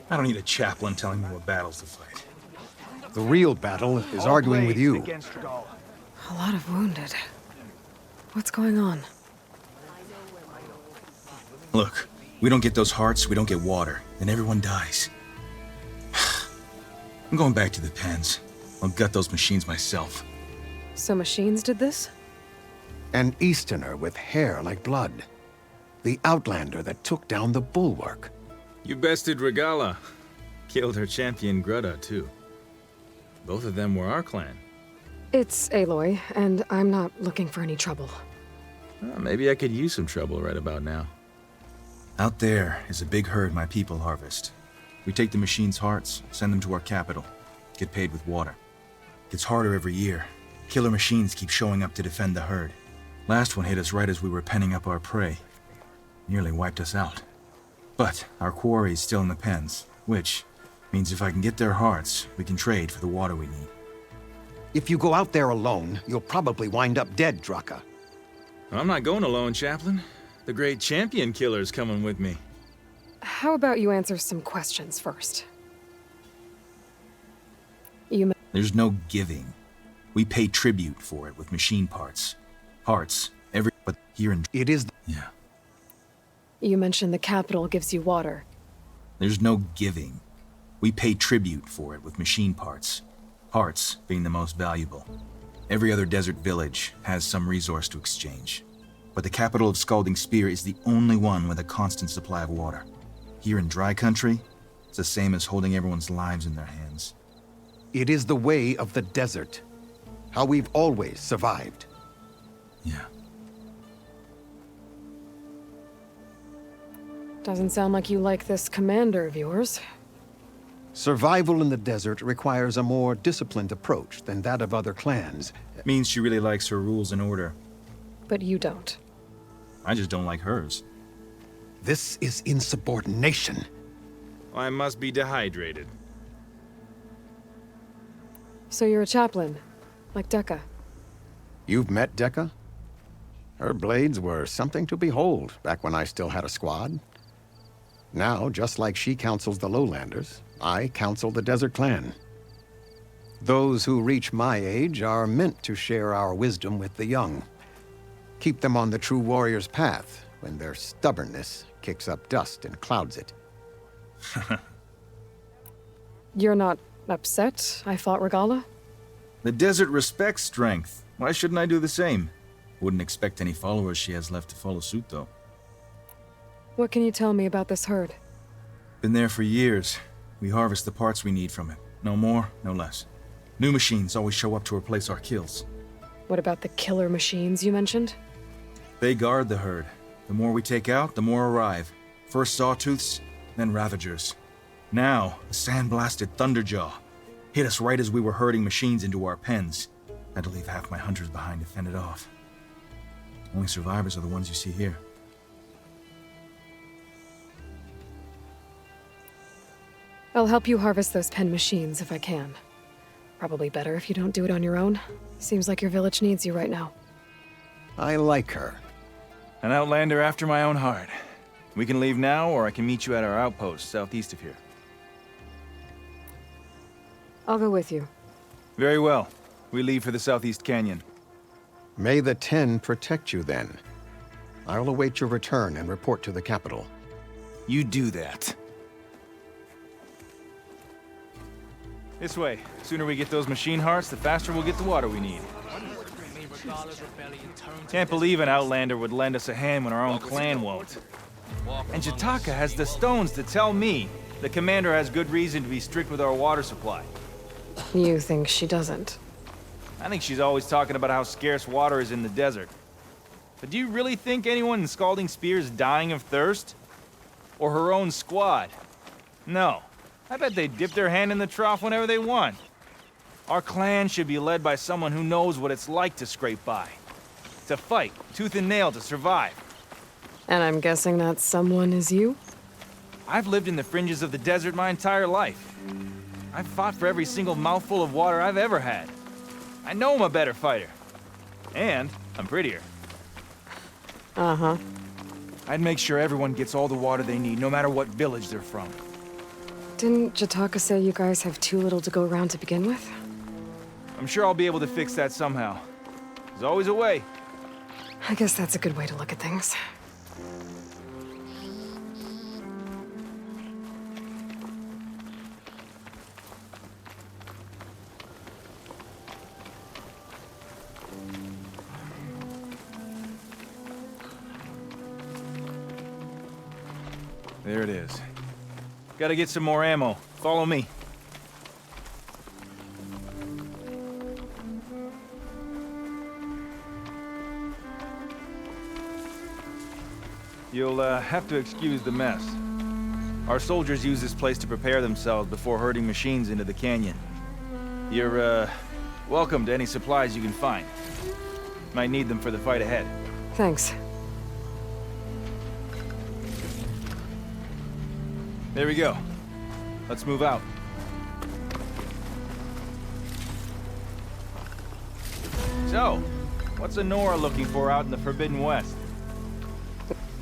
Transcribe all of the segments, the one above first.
I don't need a chaplain telling me what battles to fight. The real battle is arguing with you. A lot of wounded. What's going on? Look, we don't get those hearts, we don't get water, then everyone dies. I'm going back to the pens. I'll gut those machines myself. So machines did this? An Easterner with hair like blood. The Outlander that took down the bulwark. You bested Regala. Killed her champion Grudda, too. Both of them were our clan. It's Aloy, and I'm not looking for any trouble. Well, maybe I could use some trouble right about now. Out there is a big herd my people harvest. We take the machine's hearts, send them to our capital, get paid with water. Gets harder every year. Killer machines keep showing up to defend the herd. Last one hit us right as we were penning up our prey. Nearly wiped us out. But our quarry is still in the pens, which means if I can get their hearts, we can trade for the water we need. If you go out there alone, you'll probably wind up dead, Drakka. I'm not going alone, Chaplain. The great champion killer's coming with me. How about you answer some questions first? There's no giving. We pay tribute for it with machine parts. Hearts, but here in... It is... Yeah. You mentioned the capital gives you water. There's no giving. We pay tribute for it with machine parts. Hearts being the most valuable. Every other desert village has some resource to exchange. But the capital of Scalding Spear is the only one with a constant supply of water. Here in dry country, it's the same as holding everyone's lives in their hands. It is the way of the desert. How we've always survived. Yeah. Doesn't sound like you like this commander of yours. Survival in the desert requires a more disciplined approach than that of other clans. Means she really likes her rules and order. But you don't. I just don't like hers. This is insubordination. I must be dehydrated. So you're a chaplain, like Drakka. You've met Drakka? Her blades were something to behold back when I still had a squad. Now, just like she counsels the lowlanders, I counsel the desert clan. Those who reach my age are meant to share our wisdom with the young. Keep them on the true warrior's path when their stubbornness kicks up dust and clouds it. You're not upset I fought Regala? The desert respects strength. Why shouldn't I do the same? Wouldn't expect any followers she has left to follow suit, though. What can you tell me about this herd? Been there for years. We harvest the parts we need from it. No more, no less. New machines always show up to replace our kills. What about the killer machines you mentioned? They guard the herd. The more we take out, the more arrive. First sawtooths, then ravagers. Now, a sandblasted thunderjaw. Hit us right as we were herding machines into our pens. Had to leave half my hunters behind to fend it off. Only survivors are the ones you see here. I'll help you harvest those pen machines if I can. Probably better if you don't do it on your own. Seems like your village needs you right now. I like her. An outlander after my own heart. We can leave now, or I can meet you at our outpost southeast of here. I'll go with you. Very well. We leave for the Southeast Canyon. May the Ten protect you then. I'll await your return and report to the capital. You do that. This way. Sooner we get those machine hearts, the faster we'll get the water we need. Can't believe an outlander would lend us a hand when our own clan won't. And Jataka has the stones to tell me the commander has good reason to be strict with our water supply. You think she doesn't? I think she's always talking about how scarce water is in the desert. But do you really think anyone in Scalding Spear is dying of thirst? Or her own squad? No. I bet they dip their hand in the trough whenever they want. Our clan should be led by someone who knows what it's like to scrape by. To fight, tooth and nail to survive. And I'm guessing that someone is you? I've lived in the fringes of the desert my entire life. I've fought for every single mouthful of water I've ever had. I know I'm a better fighter. And I'm prettier. Uh-huh. I'd make sure everyone gets all the water they need, no matter what village they're from. Didn't Jataka say you guys have too little to go around to begin with? I'm sure I'll be able to fix that somehow. There's always a way. I guess that's a good way to look at things. There it is. Gotta get some more ammo. Follow me. You'll have to excuse the mess. Our soldiers use this place to prepare themselves before herding machines into the canyon. You're, welcome to any supplies you can find. Might need them for the fight ahead. Thanks. There we go. Let's move out. So, what's Honora looking for out in the Forbidden West?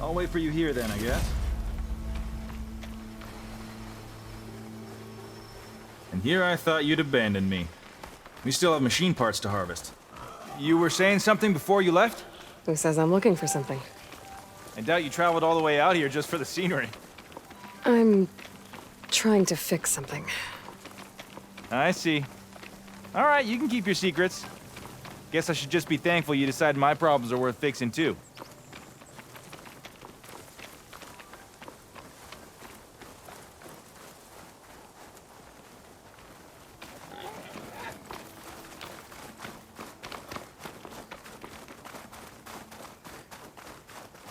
I'll wait for you here then, I guess. And here I thought you'd abandon me. We still have machine parts to harvest. You were saying something before you left? Who says I'm looking for something? I doubt you traveled all the way out here just for the scenery. I'm trying to fix something. I see. All right, you can keep your secrets. Guess I should just be thankful you decided my problems are worth fixing too.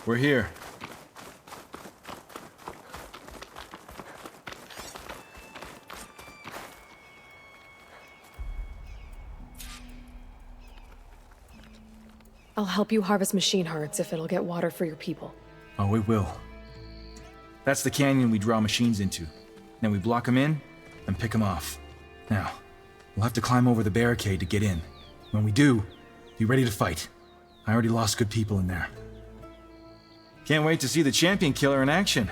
We're here. I'll help you harvest machine hearts if it'll get water for your people. Oh, we will. That's the canyon we draw machines into. Then we block them in and pick them off. Now, we'll have to climb over the barricade to get in. When we do, be ready to fight. I already lost good people in there. Can't wait to see the champion killer in action.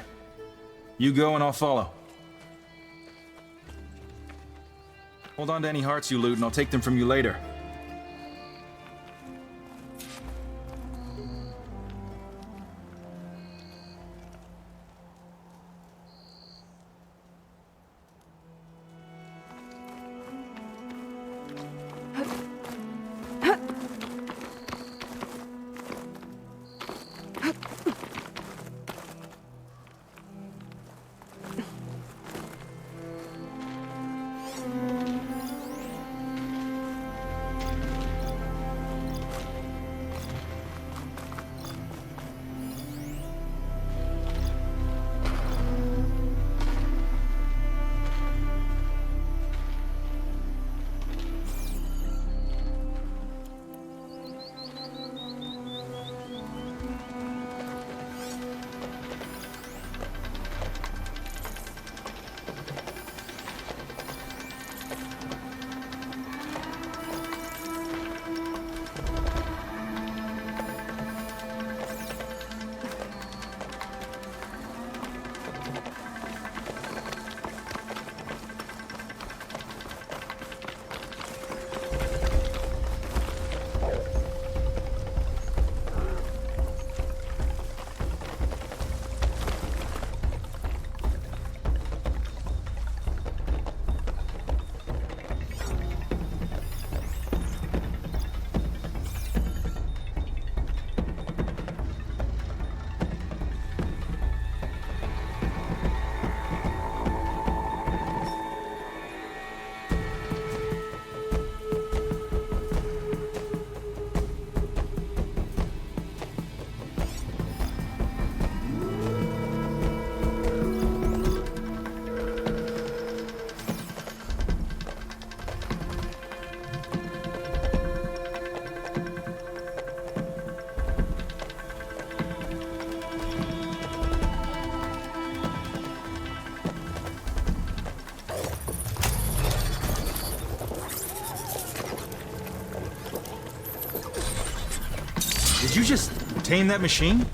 You go and I'll follow. Hold on to any hearts you loot and I'll take them from you later. Did you just tame that machine?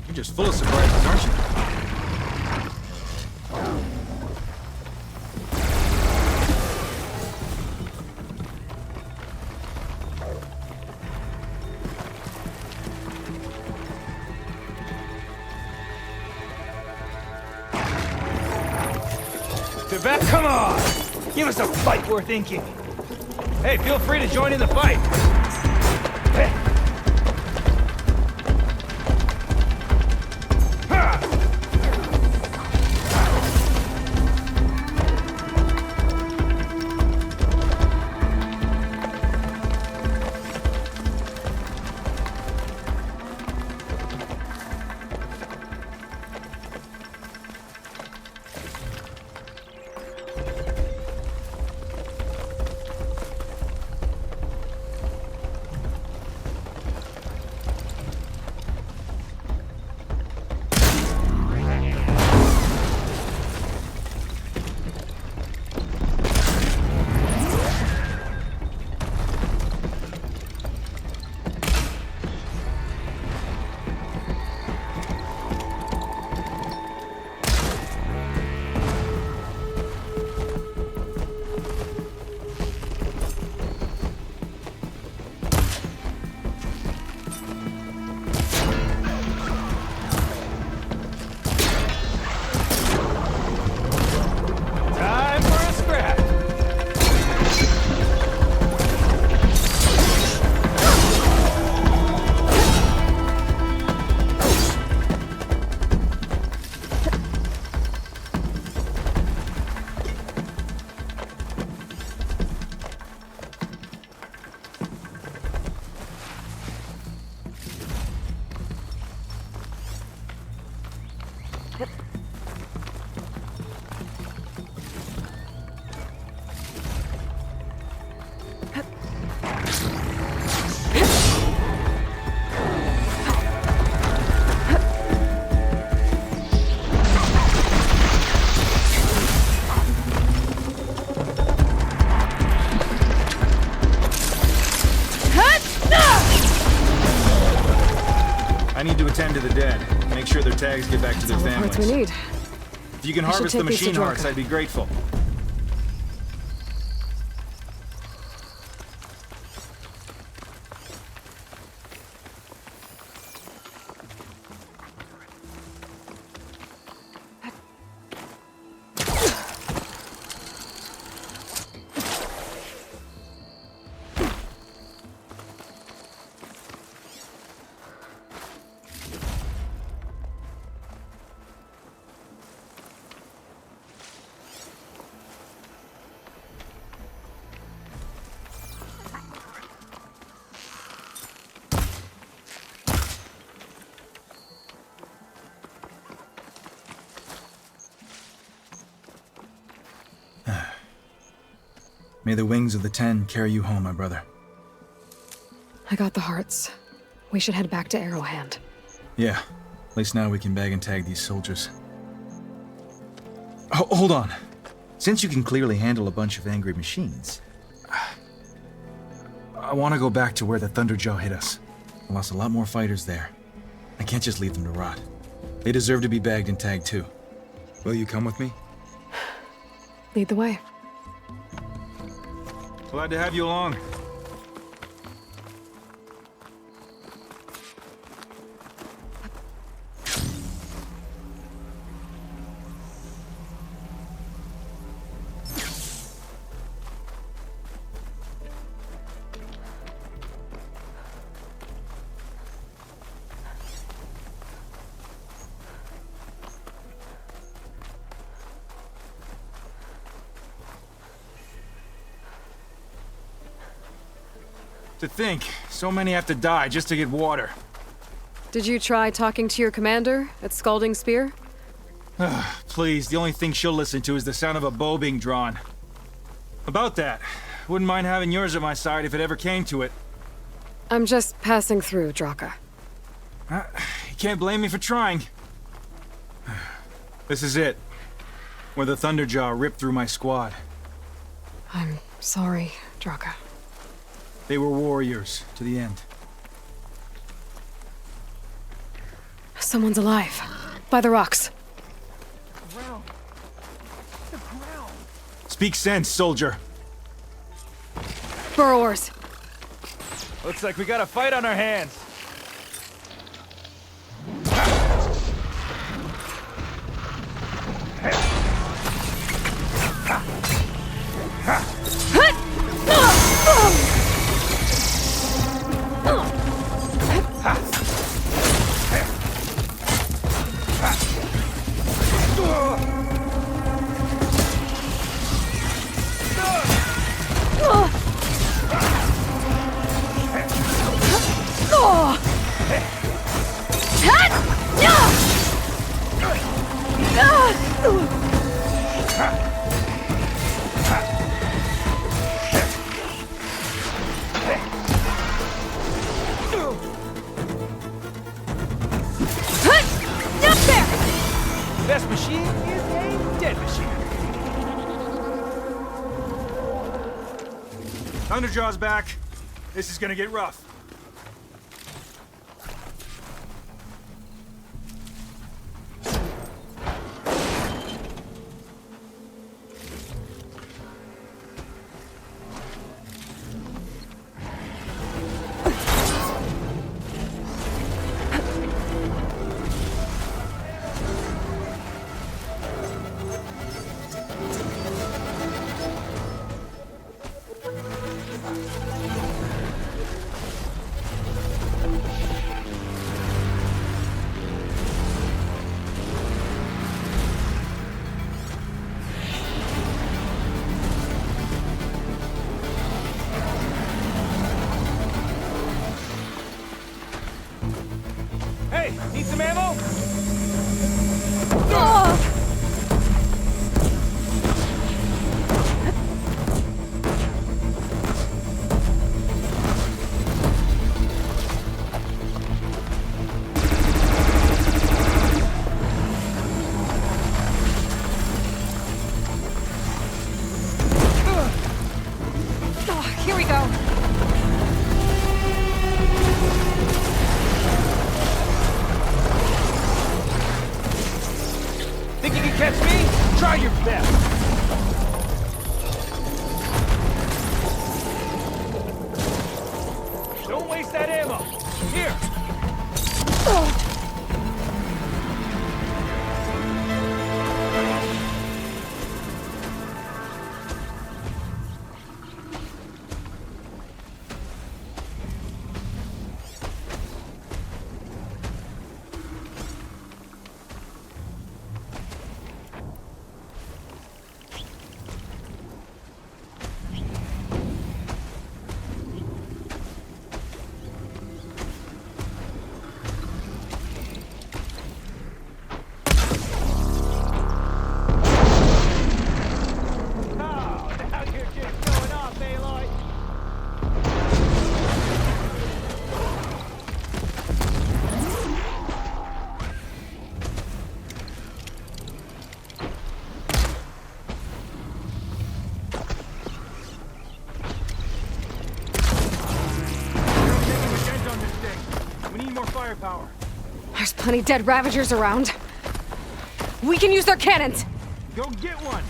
You're just full of surprises, aren't you? They're back. Come on! Give us a fight worth inking. Hey, feel free to join in the fight. Hey. I need to attend to the dead. Make sure their tags get back to their All the families. parts we need. If you can We should harvest the take these to machine hearts, Drakka. I'd be grateful. May the wings of the 10 carry you home, my brother. I got the hearts. We should head back to Arrowhand. Yeah, at least now we can bag and tag these soldiers. Oh, hold on. Since you can clearly handle a bunch of angry machines, I want to go back to where the Thunderjaw hit us. I lost a lot more fighters there. I can't just leave them to rot. They deserve to be bagged and tagged too. Will you come with me? Lead the way. Glad to have you along. To think, so many have to die just to get water. Did you try talking to your commander at Scalding Spear? Please, the only thing she'll listen to is the sound of a bow being drawn. About that, wouldn't mind having yours at my side if it ever came to it. I'm just passing through, Drakka. You can't blame me for trying. This is it. Where the Thunderjaw ripped through my squad. I'm sorry, Drakka. They were warriors to the end. Someone's alive. By the rocks. Speak sense, soldier. Burrowers. Looks like we got a fight on our hands. Up there! Best machine is a dead machine. Thunderjaw's back. This is gonna get rough. Hey, need some ammo? Here we go. Think you can catch me? Try your best. Don't waste that ammo. Here. Firepower. There's plenty dead Ravagers around. We can use their cannons! Go get one.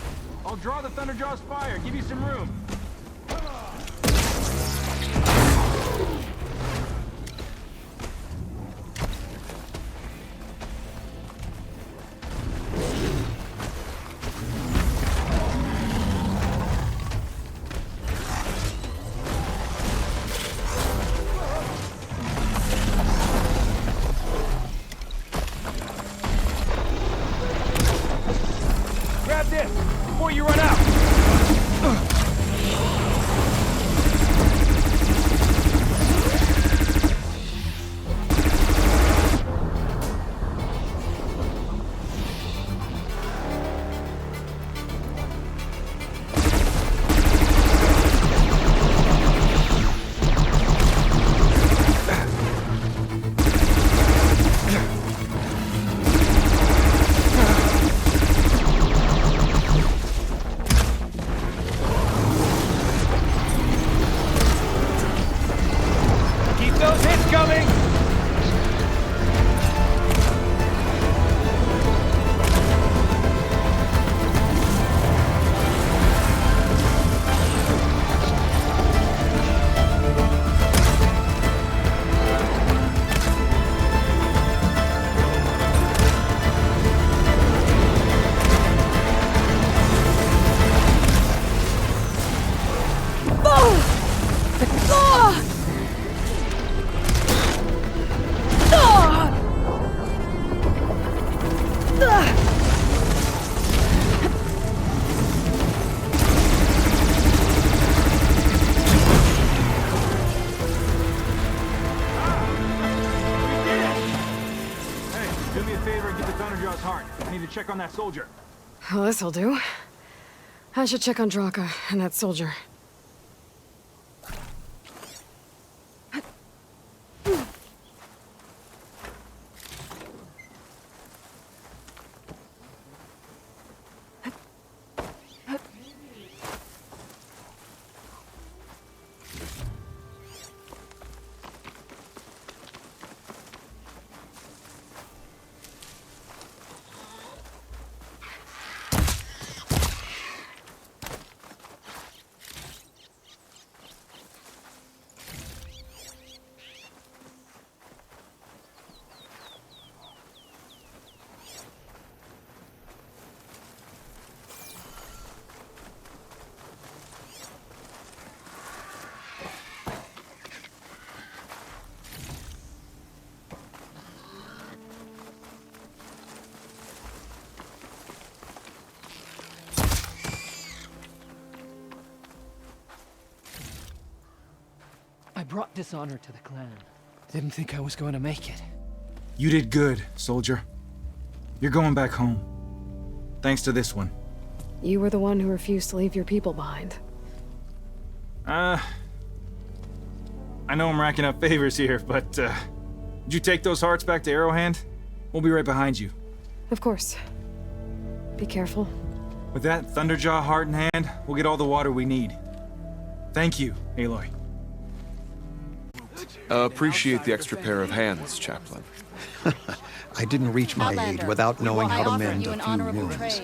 I'll draw the Thunderjaw's fire. Give you some room. Grab this before you run out. Keep those hits coming. Hey, do me a favor and get the Thunderjaw's heart. I need to check on that soldier. Well, this'll do. I should check on Drakka and that soldier. I brought dishonor to the clan. Didn't think I was going to make it. You did good, soldier. You're going back home. Thanks to this one. You were the one who refused to leave your people behind. I know I'm racking up favors here, but, did you take those hearts back to Arrowhand? We'll be right behind you. Of course. Be careful. With that Thunderjaw heart in hand, we'll get all the water we need. Thank you, Aloy. Appreciate the extra pair of hands, Chaplain. I didn't reach my aid without knowing how to mend a few wounds.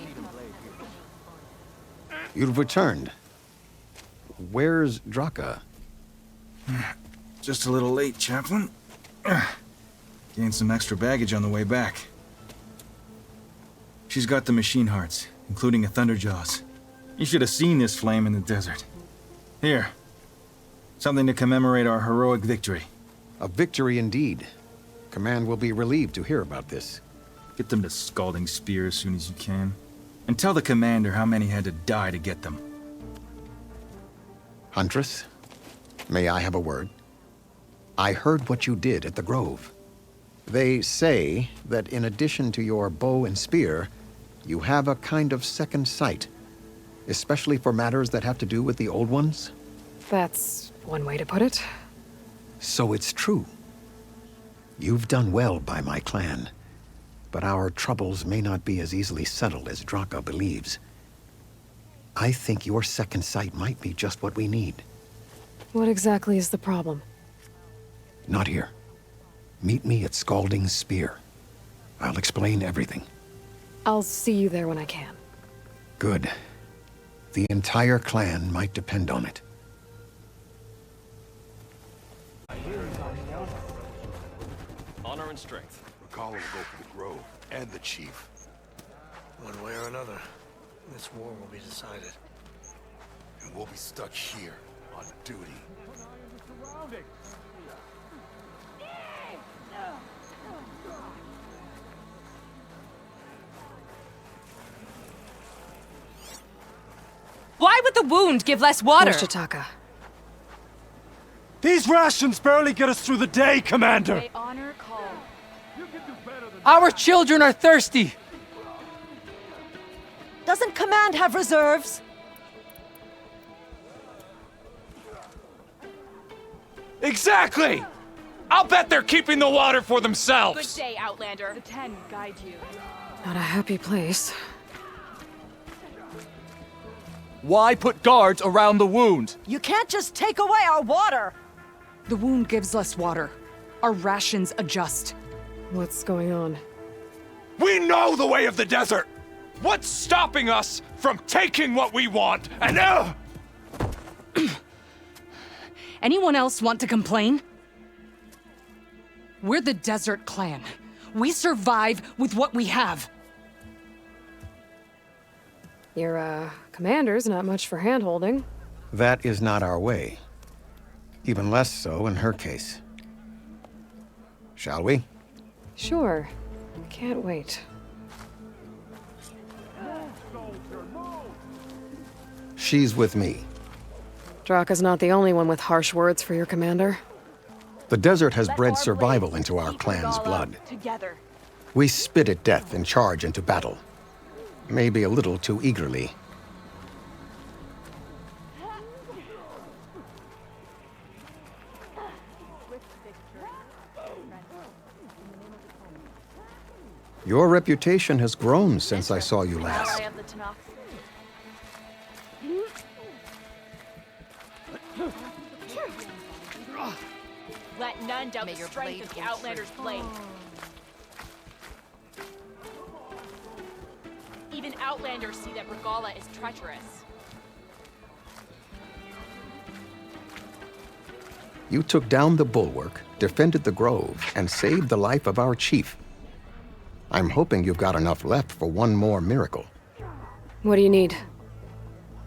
You've returned. Where's Drakka? Just a little late, Chaplain. Gained some extra baggage on the way back. She's got the machine hearts, including a Thunderjaws. You should have seen this flame in the desert. Here. Something to commemorate our heroic victory. A victory indeed. Command will be relieved to hear about this. Get them to Scalding Spear as soon as you can. And tell the commander how many had to die to get them. Huntress, may I have a word? I heard what you did at the Grove. They say that in addition to your bow and spear, you have a kind of second sight, especially for matters that have to do with the old ones. That's one way to put it. So it's true. You've done well by my clan, but our troubles may not be as easily settled as Drakka believes. I think your second sight might be just what we need. What exactly is the problem? Not here. Meet me at Scalding Spear. I'll explain everything. I'll see you there when I can. Good. The entire clan might depend on it. Honor and strength. McCollum will go for the Grove and the Chief. One way or another, this war will be decided. And we'll be stuck here, on duty. Why would the wound give less water? Where's Chitaka? These rations barely get us through the day, Commander! They honor call. Our children are thirsty! Doesn't Command have reserves? Exactly! I'll bet they're keeping the water for themselves! Good day, Outlander. The 10 guide you. Not a happy place. Why put guards around the wound? You can't just take away our water! The wound gives less water. Our rations adjust. What's going on? We know the way of the desert! What's stopping us from taking what we want and Anyone else want to complain? We're the Desert Clan. We survive with what we have. Your, commander's not much for hand-holding. That is not our way. Even less so in her case. Shall we? Sure. Can't wait. She's with me. Drakka's not the only one with harsh words for your commander. The desert has bred survival into our clan's blood. Together. We spit at death and charge into battle. Maybe a little too eagerly. Your reputation has grown since I saw you last. Let none doubt the strength of the Outlander's blade. Even Outlanders see that Regala is treacherous. You took down the bulwark, defended the grove, and saved the life of our chief. I'm hoping you've got enough left for one more miracle. What do you need?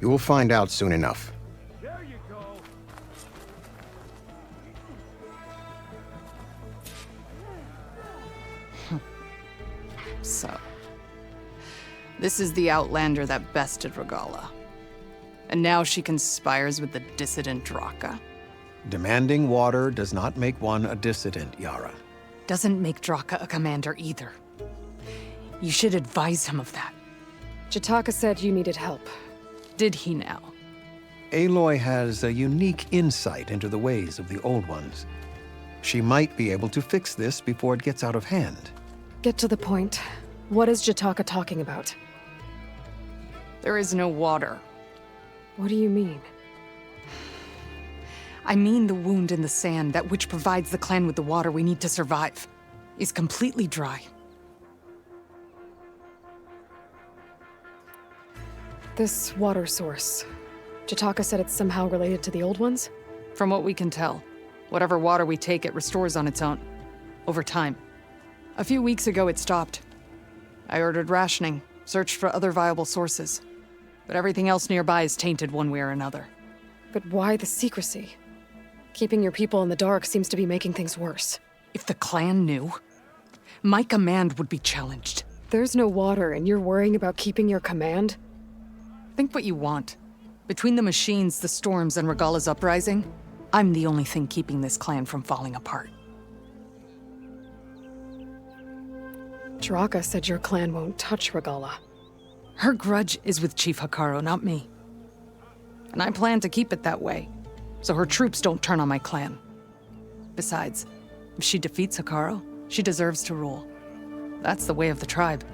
You will find out soon enough. So, this is the Outlander that bested Regala. And now she conspires with the dissident Drakka. Demanding water does not make one a dissident, Yarra. Doesn't make Drakka a commander either. You should advise him of that. Jataka said you needed help. Did he now? Aloy has a unique insight into the ways of the Old Ones. She might be able to fix this before it gets out of hand. Get to the point. What is Jataka talking about? There is no water. What do you mean? I mean the wound in the sand, that which provides the clan with the water we need to survive, is completely dry. This water source. Jataka said it's somehow related to the Old Ones? From what we can tell, whatever water we take, it restores on its own. Over time. A few weeks ago, it stopped. I ordered rationing, searched for other viable sources. But everything else nearby is tainted one way or another. But why the secrecy? Keeping your people in the dark seems to be making things worse. If the clan knew, my command would be challenged. There's no water, and you're worrying about keeping your command? Think what you want. Between the machines, the storms, and Regala's uprising, I'm the only thing keeping this clan from falling apart. Drakka said your clan won't touch Regala. Her grudge is with Chief Hikaru, not me. And I plan to keep it that way, so her troops don't turn on my clan. Besides, if she defeats Hikaru, she deserves to rule. That's the way of the tribe.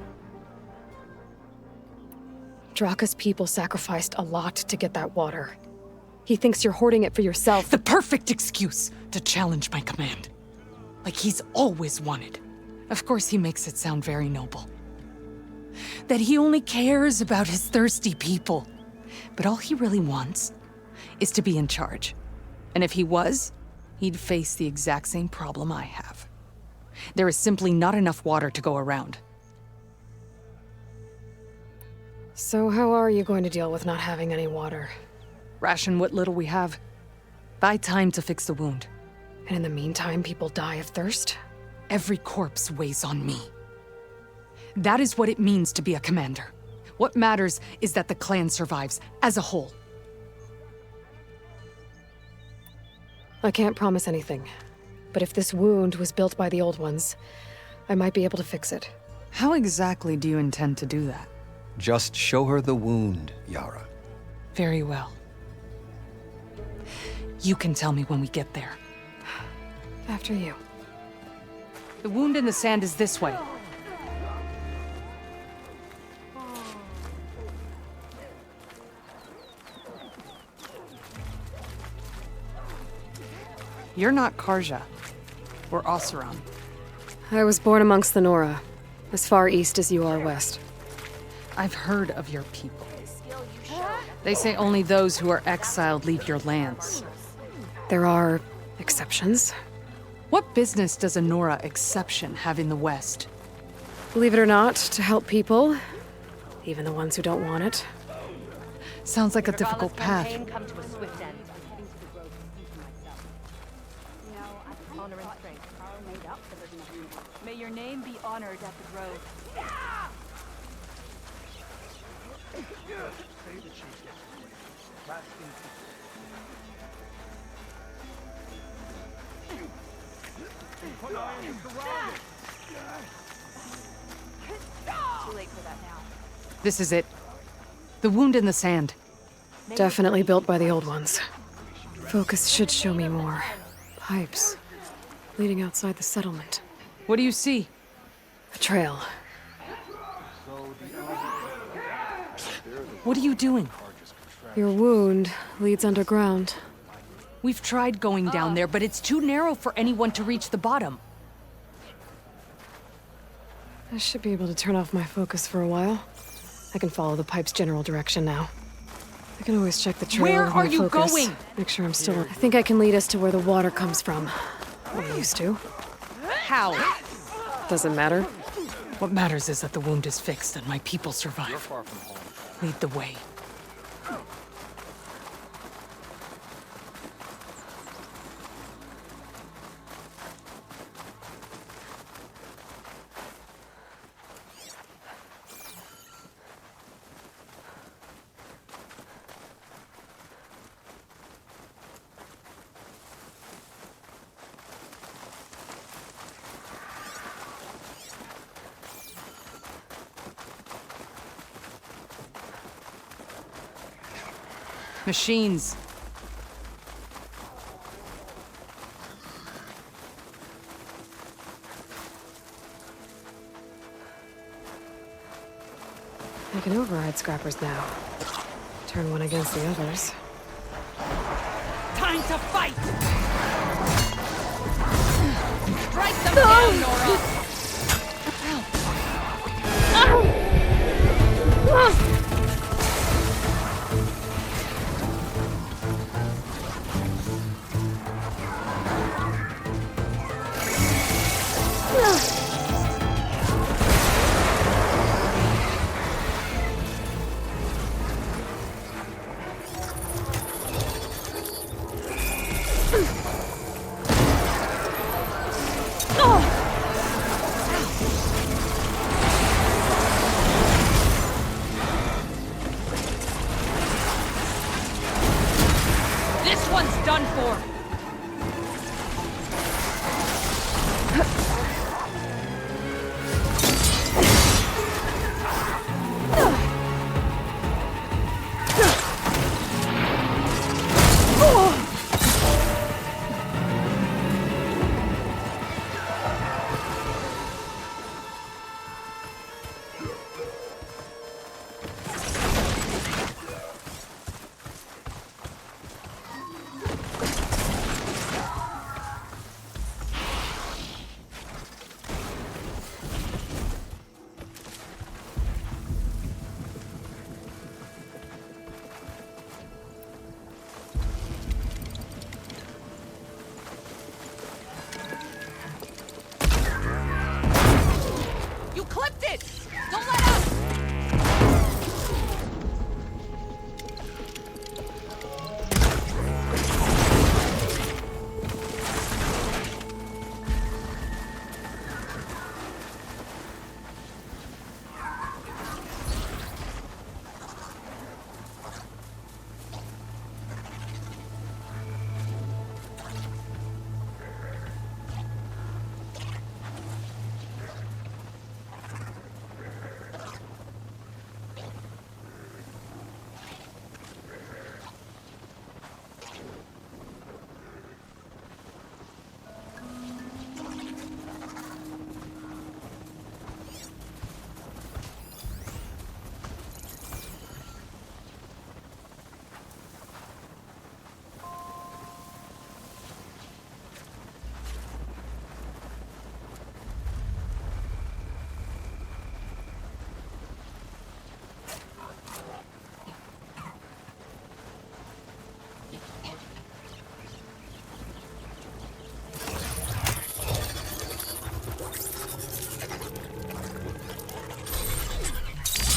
Drakka's people sacrificed a lot to get that water. He thinks you're hoarding it for yourself. The perfect excuse to challenge my command. Like he's always wanted. Of course he makes it sound very noble. That he only cares about his thirsty people. But all he really wants is to be in charge. And if he was, he'd face the exact same problem I have. There is simply not enough water to go around. So how are you going to deal with not having any water? Ration what little we have. Buy time to fix the wound. And in the meantime, people die of thirst? Every corpse weighs on me. That is what it means to be a commander. What matters is that the clan survives as a whole. I can't promise anything. But if this wound was built by the Old Ones, I might be able to fix it. How exactly do you intend to do that? Just show her the wound, Yarra. Very well. You can tell me when we get there. After you. The wound in the sand is this way. You're not Karja, or Oseram. I was born amongst the Nora, as far east as you are west. I've heard of your people. They say only those who are exiled leave your lands. There are exceptions. What business does a Nora exception have in the West? Believe it or not, to help people, even the ones who don't want it. Sounds like a difficult path. Come to a swift end. May your name be honored at the grove. Too late for that now. This is it. The wound in the sand. Definitely built by the Old Ones. Focus should show me more. Pipes leading outside the settlement. What do you see? A trail. What are you doing? Your wound leads underground. We've tried going down there, but it's too narrow for anyone to reach the bottom. I should be able to turn off my focus for a while. I can follow the pipe's general direction now. I can always check the trail Where with my are you focus. going? Make sure I'm still... I think I can lead us to where the water comes from. Or used to. How? Doesn't matter. What matters is that the wound is fixed and my people survive. Lead the way. Machines. I can override scrappers now. Turn one against the others. Time to fight! Strike them down, Nora! This one's done for!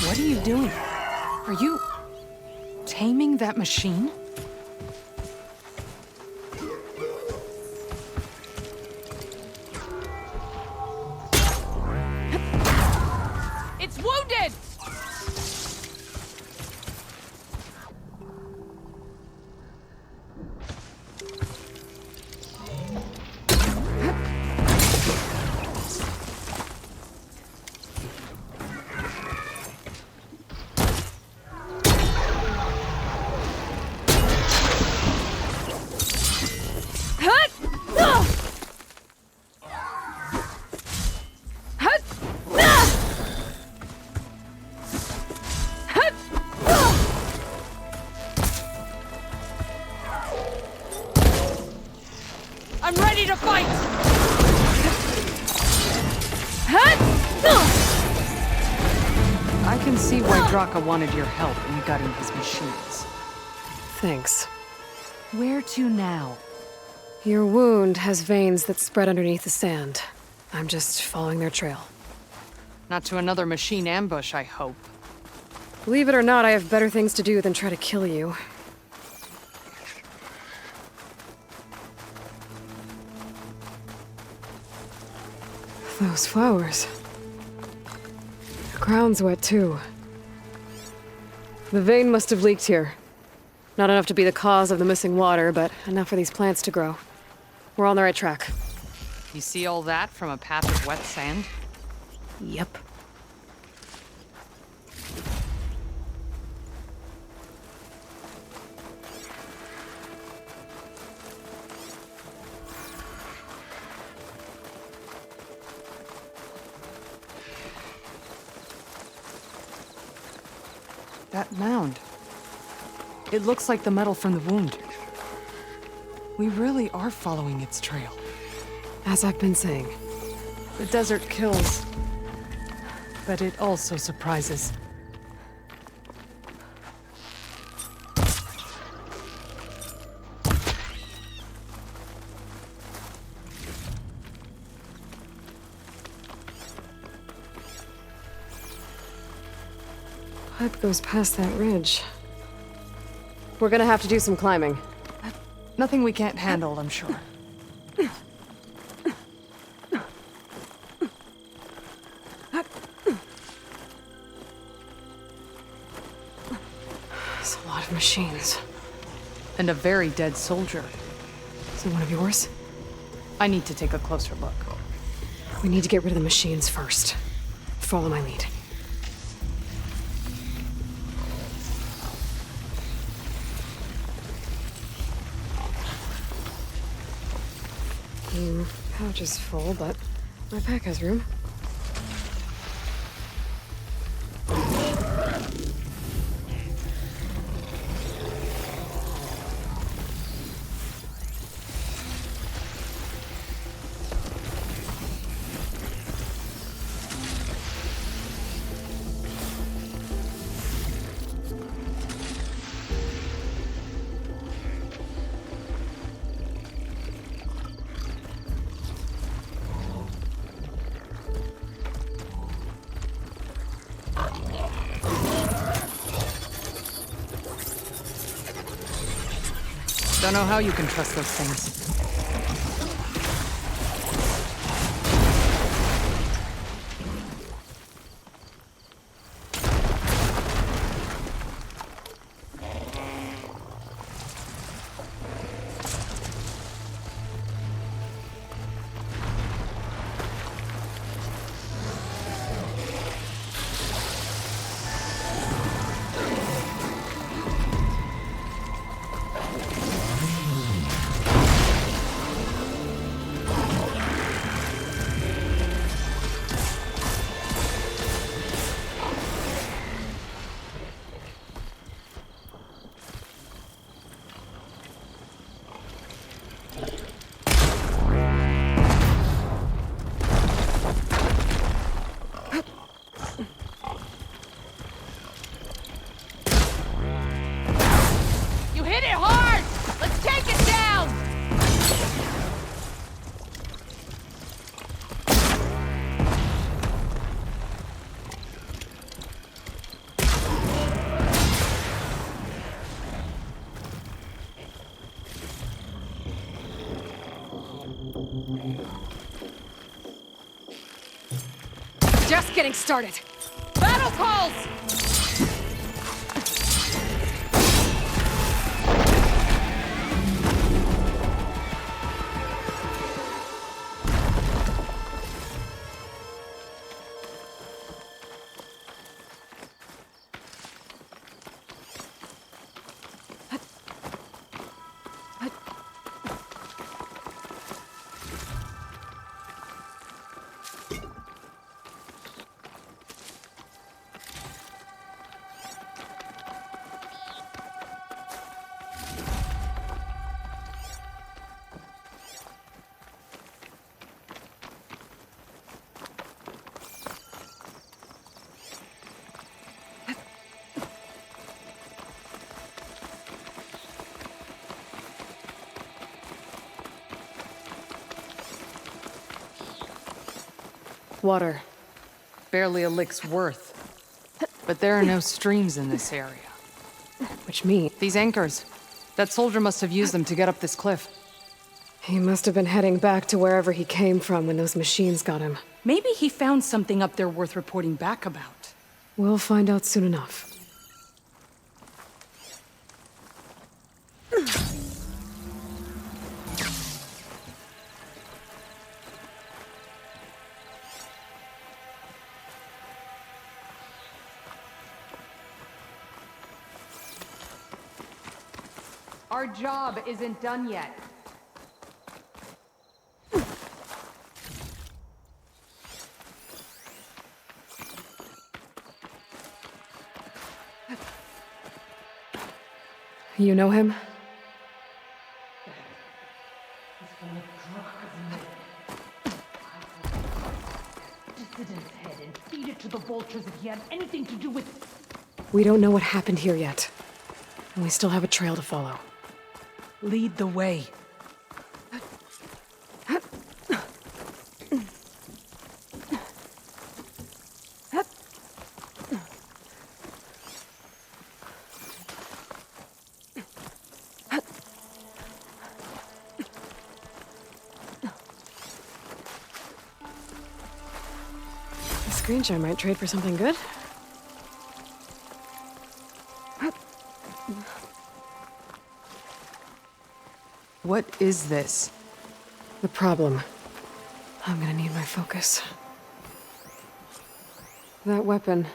What are you doing? Are you taming that machine? It's wounded! I'm ready to fight! I can see why Drakka wanted your help in gutting his machines. Thanks. Where to now? Your wound has veins that spread underneath the sand. I'm just following their trail. Not to another machine ambush, I hope. Believe it or not, I have better things to do than try to kill you. Those flowers. The ground's wet too. The vein must have leaked here. Not enough to be the cause of the missing water, but enough for these plants to grow. We're on the right track. You see all that from a patch of wet sand? Yep. That mound. It looks like the metal from the wound. We really are following its trail. As I've been saying. The desert kills, but it also surprises. Pipe goes past that ridge. We're gonna have to do some climbing. Nothing we can't handle, I'm sure. It's a lot of machines. And a very dead soldier. Is it one of yours? I need to take a closer look. We need to get rid of the machines first. Follow my lead. Pouch is full, but my pack has room. Don't know how you can trust those things. Just getting started. Battle calls! water. Barely a lick's worth. But there are no streams in this area. Which means These anchors. That soldier must have used them to get up this cliff. he must have been heading back to wherever he came from when those machines got him. Maybe he found something up there worth reporting back about. We'll find out soon enough. Our job isn't done yet. You know him? Dissident's head and feed it to the vultures if he had anything to do with... We don't know what happened here yet. And we still have a trail to follow. Lead the way. The screen share might trade for something good. What is this? The problem. I'm gonna need my focus. That weapon.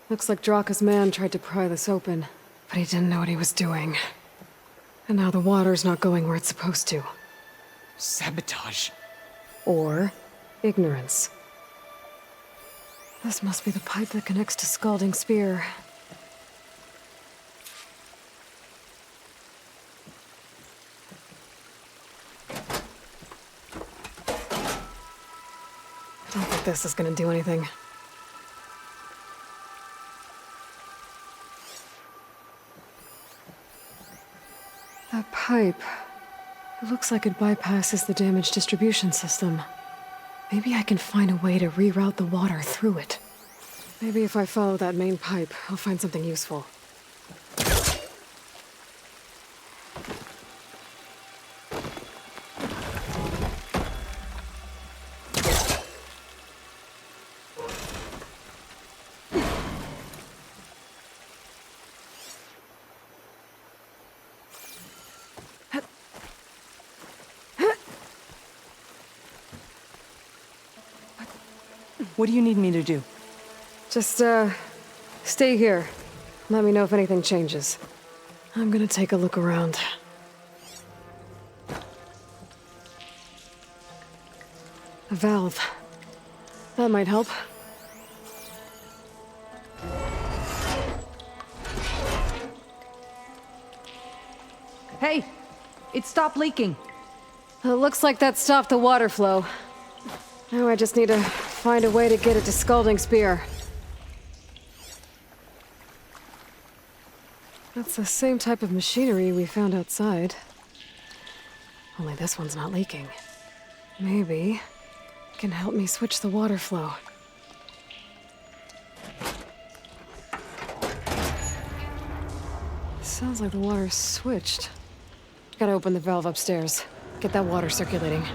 Looks like Drakka's man tried to pry this open, but he didn't know what he was doing. And now the water's not going where it's supposed to. Sabotage. Or ignorance. This must be the pipe that connects to Scalding Spear. I don't think this is gonna do anything. That pipe. It looks like it bypasses the damaged distribution system. Maybe I can find a way to reroute the water through it. Maybe if I follow that main pipe, I'll find something useful. What do you need me to do? Just, stay here. Let me know if anything changes. I'm gonna take a look around. A valve. That might help. Hey! It stopped leaking. It looks like that stopped the water flow. Now I just need to find a way to get it to Scalding Spear. That's the same type of machinery we found outside. Only this one's not leaking. Maybe it can help me switch the water flow. Sounds like the water's switched. Gotta open the valve upstairs. Get that water circulating.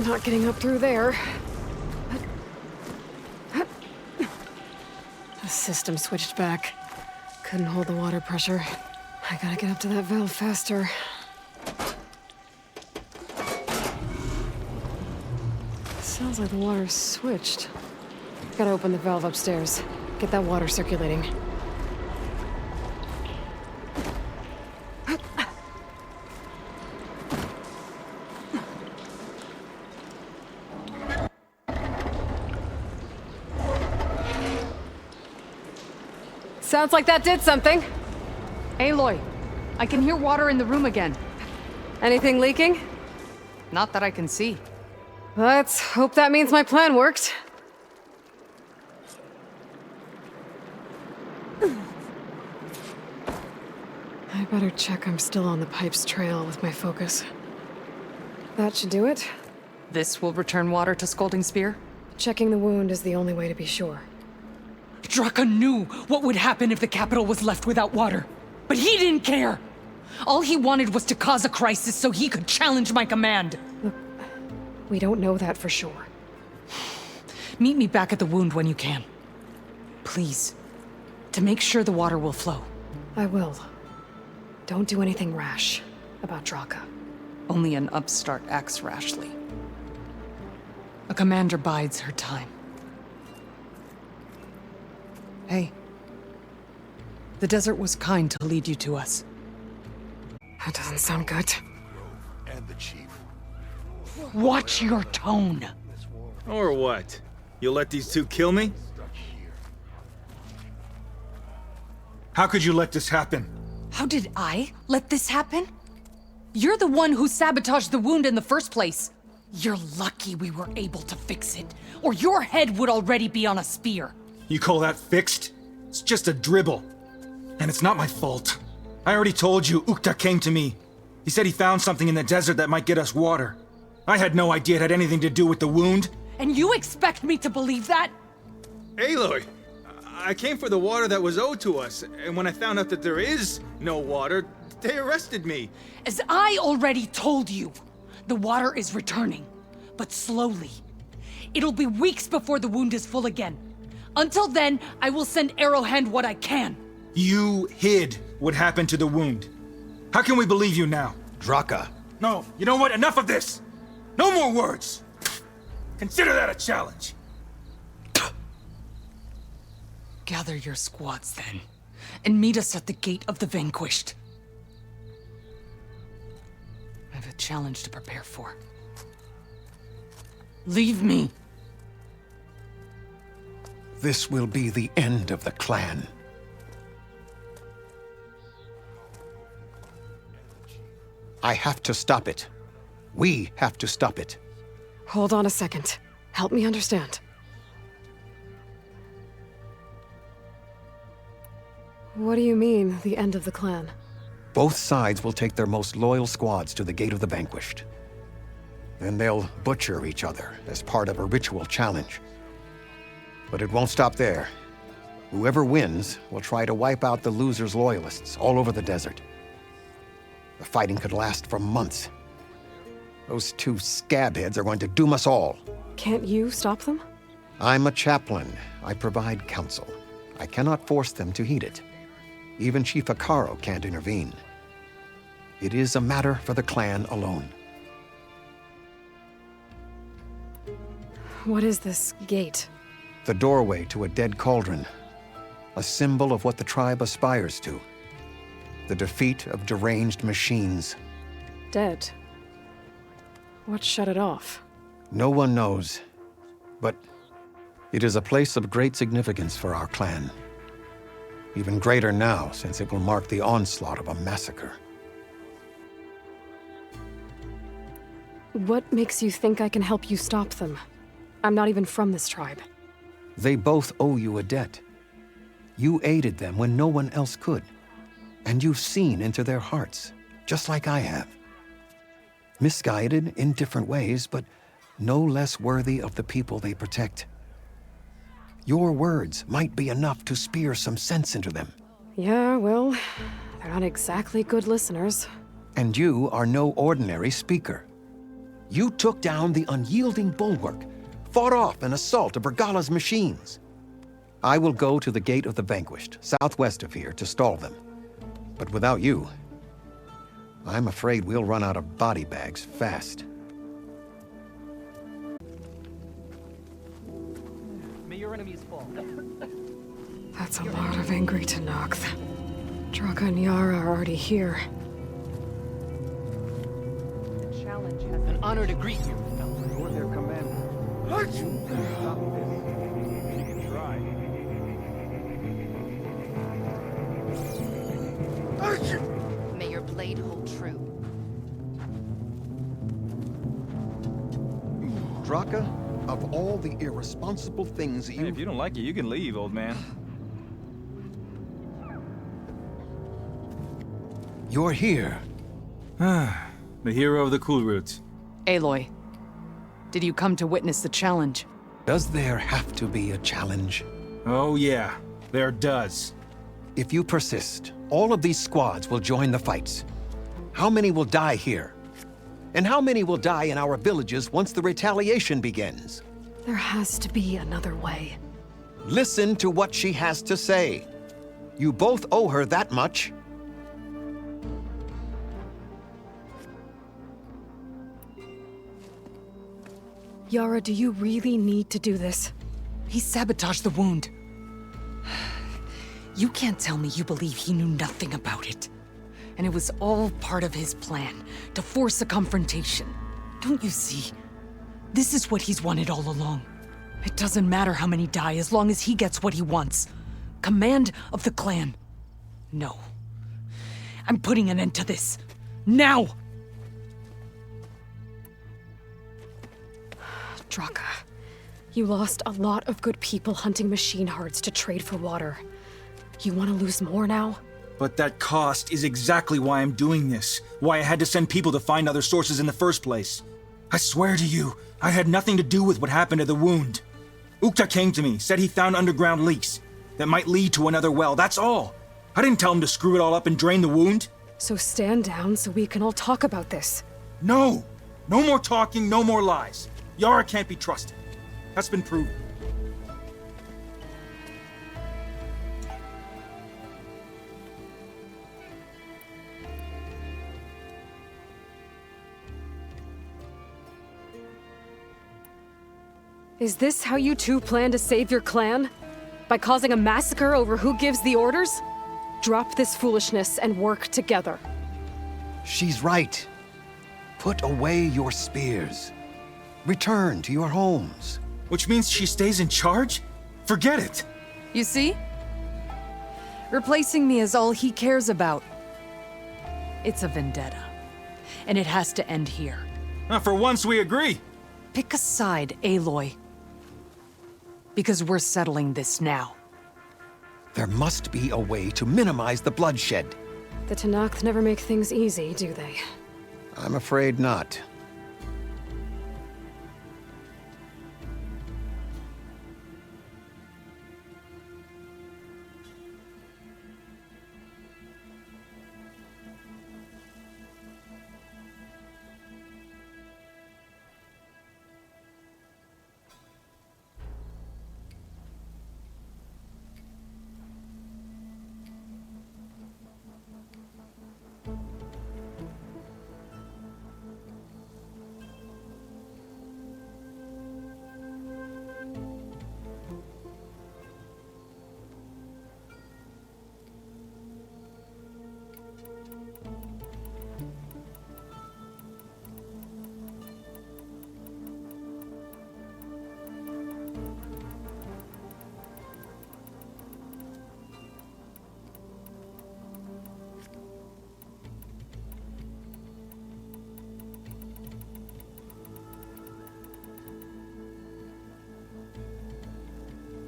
Not getting up through there. The system switched back. Couldn't hold the water pressure. I gotta get up to that valve faster. Sounds like the water's switched. Gotta open the valve upstairs. Get that water circulating. Sounds like that did something. Aloy, I can hear water in the room again. Anything leaking? Not that I can see. Let's hope that means my plan worked. I better check I'm still on the pipe's trail with my focus. That should do it. This will return water to Scalding Spear? Checking the wound is the only way to be sure. Drakka knew what would happen if the capital was left without water. But he didn't care! All he wanted was to cause a crisis so he could challenge my command. Look, we don't know that for sure. Meet me back at the wound when you can. Please. To make sure the water will flow. I will. Don't do anything rash about Drakka. Only an upstart acts rashly. A commander bides her time. Hey. The desert was kind to lead you to us. That doesn't sound good. And the chief. Watch your tone! Or what? You'll let these two kill me? How could you let this happen? How did I let this happen? You're the one who sabotaged the wound in the first place. You're lucky we were able to fix it, or your head would already be on a spear. You call that fixed? It's just a dribble. And it's not my fault. I already told you, Ukta came to me. He said he found something in the desert that might get us water. I had no idea it had anything to do with the wound. And you expect me to believe that? Aloy, I came for the water that was owed to us, and when I found out that there is no water, they arrested me. As I already told you, the water is returning, but slowly. It'll be weeks before the wound is full again. Until then, I will send Arrowhand what I can. You hid what happened to the wound. How can we believe you now? Drakka. No, you know what? Enough of this! No more words! Consider that a challenge. Gather your squads then, and meet us at the gate of the Vanquished. I have a challenge to prepare for. Leave me! This will be the end of the clan. I have to stop it. We have to stop it. Hold on a second. Help me understand. What do you mean, the end of the clan? Both sides will take their most loyal squads to the Gate of the Vanquished. Then they'll butcher each other as part of a ritual challenge. But it won't stop there. Whoever wins will try to wipe out the loser's loyalists all over the desert. The fighting could last for months. Those two scabheads are going to doom us all. Can't you stop them? I'm a chaplain. I provide counsel. I cannot force them to heed it. Even Chief Akaro can't intervene. It is a matter for the clan alone. What is this gate? The doorway to a dead cauldron. A symbol of what the tribe aspires to. The defeat of deranged machines. Dead. What shut it off? No one knows. But it is a place of great significance for our clan. Even greater now, since it will mark the onslaught of a massacre. What makes you think I can help you stop them? I'm not even from this tribe. They both owe you a debt. You aided them when no one else could. And you've seen into their hearts, just like I have. Misguided in different ways, but no less worthy of the people they protect. Your words might be enough to spear some sense into them. Yeah, well, they're not exactly good listeners. And you are no ordinary speaker. You took down the unyielding bulwark, fought off an assault of Regala's machines. I will go to the Gate of the Vanquished, southwest of here, to stall them. But without you, I'm afraid we'll run out of body bags fast. May your enemies fall. That's a lot of angry Tenakth. Drakka and Yarra are already here. The challenge has an honor to greet you, fellow. You're their commander. What? Stop this. You can try. blade hold true. Drakka, of all the irresponsible things Hey, if you don't like it, you can leave, old man. You're here. The hero of the cool route. Aloy, did you come to witness the challenge? Does there have to be a challenge? Oh yeah, there does. If you persist, all of these squads will join the fights. How many will die here? And how many will die in our villages once the retaliation begins? There has to be another way. Listen to what she has to say. You both owe her that much. Yarra, do you really need to do this? He sabotaged the wound. You can't tell me you believe he knew nothing about it. And it was all part of his plan, to force a confrontation. Don't you see? This is what he's wanted all along. It doesn't matter how many die as long as he gets what he wants. Command of the clan. No. I'm putting an end to this. Now! Drakka, you lost a lot of good people hunting machine hearts to trade for water. You want to lose more now? But that cost is exactly why I'm doing this. Why I had to send people to find other sources in the first place. I swear to you, I had nothing to do with what happened to the wound. Ukta came to me, said he found underground leaks that might lead to another well, that's all. I didn't tell him to screw it all up and drain the wound. So stand down so we can all talk about this. No! No more talking, no more lies. Yarra can't be trusted. That's been proven. Is this how you two plan to save your clan? By causing a massacre over who gives the orders? Drop this foolishness and work together. She's right. Put away your spears. Return to your homes. Which means she stays in charge? Forget it. You see? Replacing me is all he cares about. It's a vendetta. And it has to end here. For once we agree. Pick a side, Aloy. Because we're settling this now. There must be a way to minimize the bloodshed. The Tenakth never make things easy, do they? I'm afraid not.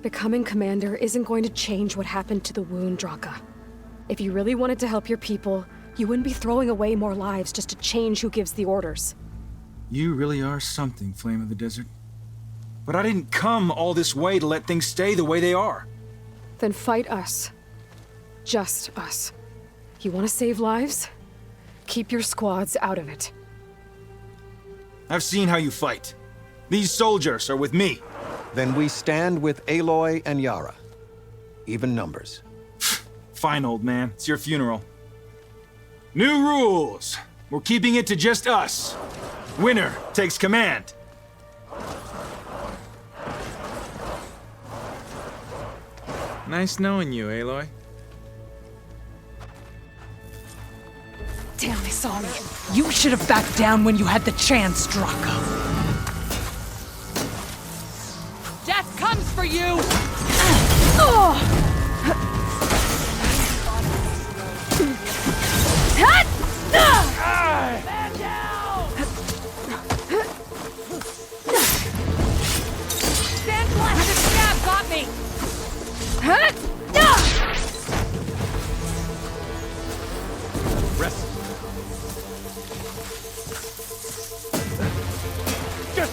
Becoming commander isn't going to change what happened to the wound, Drakka. If you really wanted to help your people, you wouldn't be throwing away more lives just to change who gives the orders. You really are something, Flame of the Desert. But I didn't come all this way to let things stay the way they are. Then fight us. Just us. You want to save lives? Keep your squads out of it. I've seen how you fight. These soldiers are with me. Then we stand with Aloy and Yarra. Even numbers. Fine, old man. It's your funeral. New rules. We're keeping it to just us. Winner takes command. Nice knowing you, Aloy. Damn, they saw me. You should have backed down when you had the chance, Drakka. Death comes for you!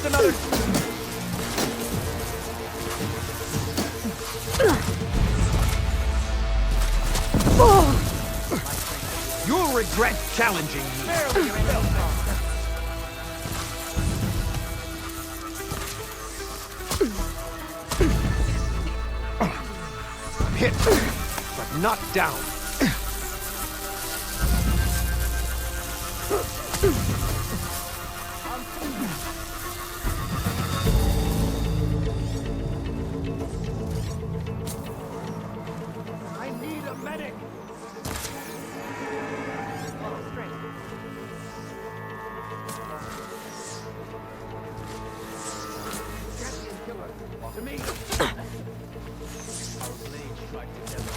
another... You'll regret challenging me. Hit, but not down. I need a medic! To me! Our blades strike together.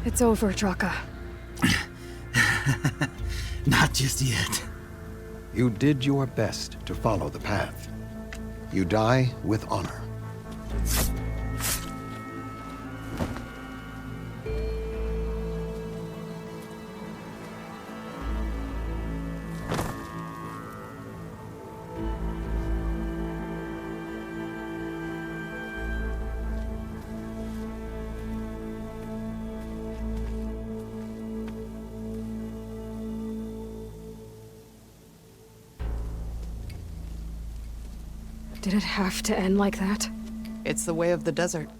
It's over, Drakka. Not just yet. You did your best to follow the path. You die with honor. Did it have to end like that? It's the way of the desert.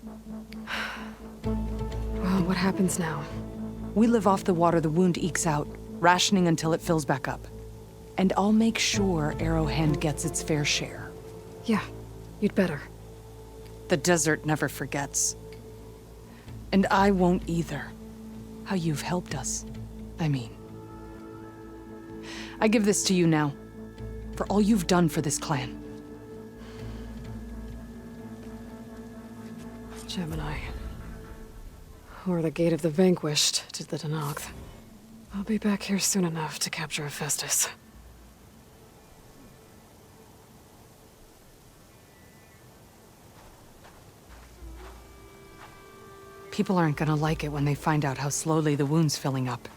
Well, what happens now? We live off the water the wound ekes out, rationing until it fills back up. And I'll make sure Arrowhand gets its fair share. Yeah, you'd better. The desert never forgets. And I won't either. How you've helped us, I mean. I give this to you now, for all you've done for this clan. Gemini. Or the Gate of the Vanquished to the Danakth. I'll be back here soon enough to capture Hephaestus. People aren't gonna like it when they find out how slowly the wound's filling up.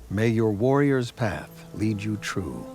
May your warrior's path lead you true.